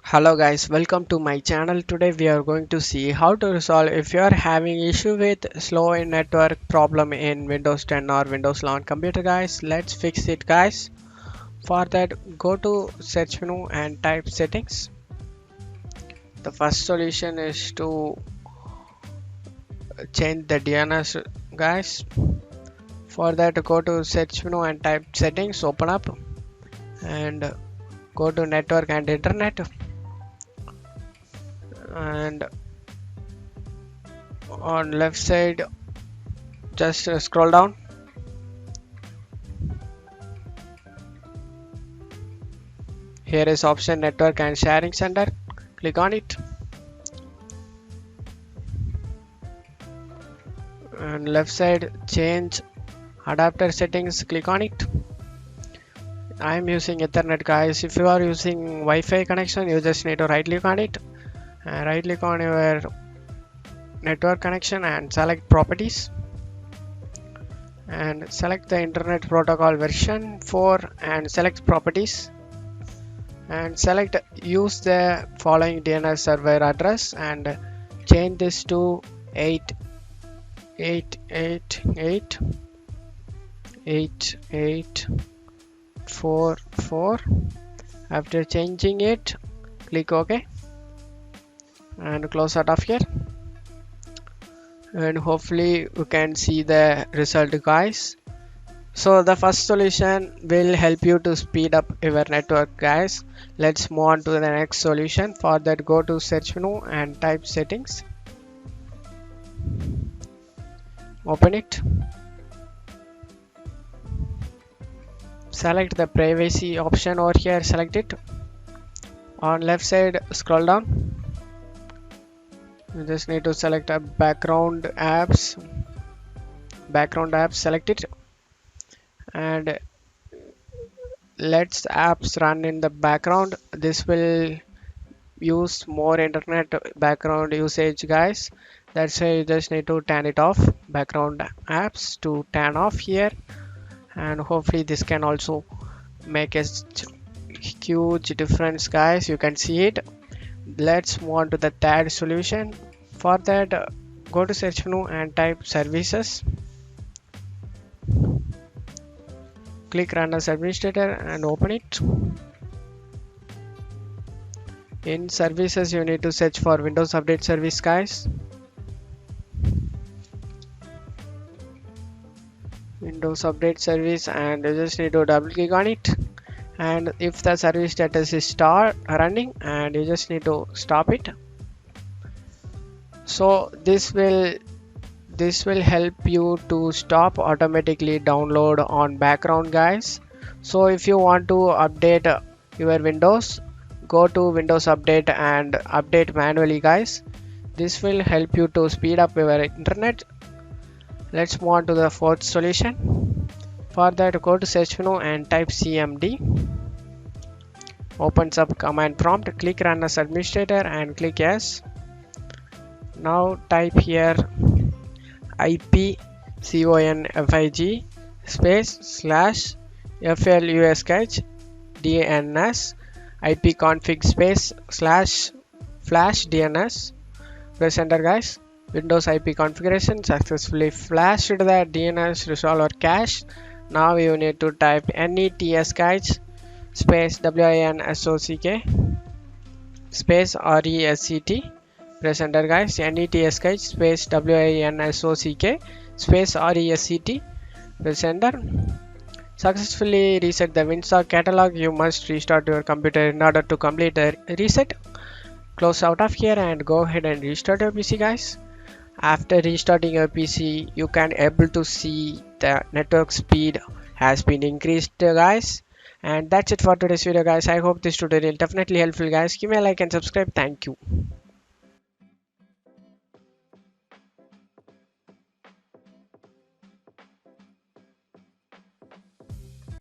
Hello guys, welcome to my channel. Today we are going to see how to resolve if you are having issue with slow in network problem in Windows 10 or Windows 11 computer guys. Let's fix it guys. For that, go to search menu and type settings. The first solution is to change the DNS guys. For that, go to search menu and type settings, open up and go to network and internet, and on left side just scroll down. Here is option network and sharing center, click on it, and left side change adapter settings, click on it. I am using Ethernet guys. If you are using Wi-Fi connection, you just need to right click on it and right click on your network connection and select properties and select the internet protocol version 4 and select properties and select use the following DNS server address and change this to 88888844. After changing it, click OK and close out of here, and hopefully you can see the result guys. So the first solution will help you to speed up your network guys. Let's move on to the next solution. For that, go to search menu and type settings, open it, select the privacy option over here, select it. On left side scroll down, you just need to select a background apps, select it, and let's apps run in the background. This will use more internet background usage guys. That's why you just need to turn it off, background apps to turn off here, and hopefully this can also make a huge difference guys. You can see it. Let's move on to the third solution. For that, go to search menu and type services, click run as administrator and open it. In services, you need to search for Windows Update Service guys. Windows Update Service, and you just need to double click on it, and if the service status is start running, and you just need to stop it. So this will help you to stop automatically download on background guys. So if you want to update your Windows, go to Windows Update and update manually guys. This will help you to speed up your internet. Let's move on to the fourth solution. For that, go to search menu and type cmd, opens up command prompt, click run as administrator and click yes. Now type here ipconfig space slash flush dns ipconfig space slash flash dns. Press enter guys. Windows IP configuration successfully flashed the DNS resolver cache. Now you need to type netscache space winsock space reset. Press enter guys. netscache space winsock space reset. Press enter. Successfully reset the winsock catalog. You must restart your computer in order to complete the reset. Close out of here and go ahead and restart your PC guys. After restarting your PC, you can able to see the network speed has been increased guys. And that's it for today's video guys. I hope this tutorial definitely helpful guys. Give me a like and subscribe. Thank you.